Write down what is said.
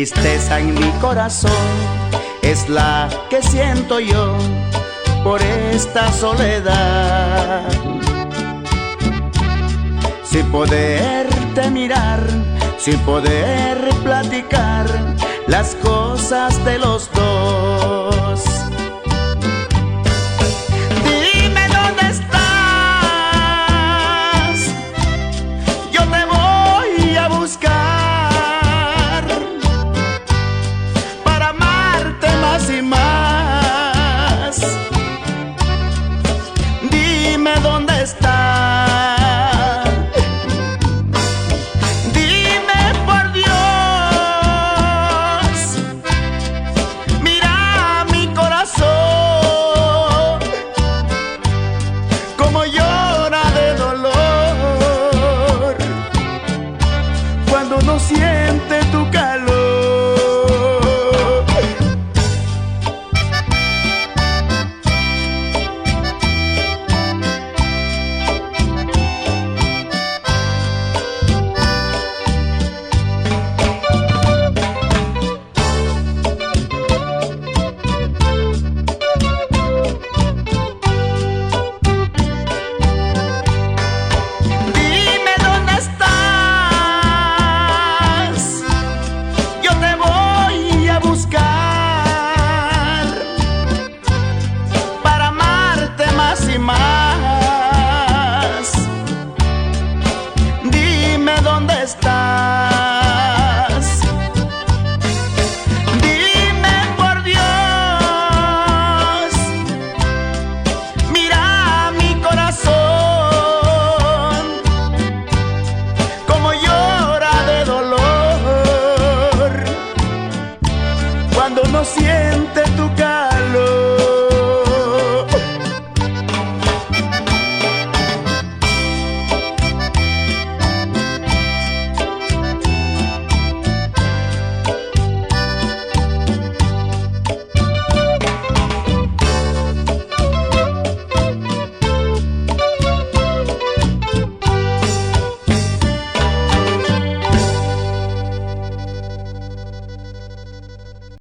tristeza en mi corazón es la que siento yo por esta soledad. Sin poderte mirar, sin poder platicar las cosas de los dos. Dime dónde estás, yo te voy a buscar para amarte más y más. Dime dónde estás. Cuando no siente tu cara.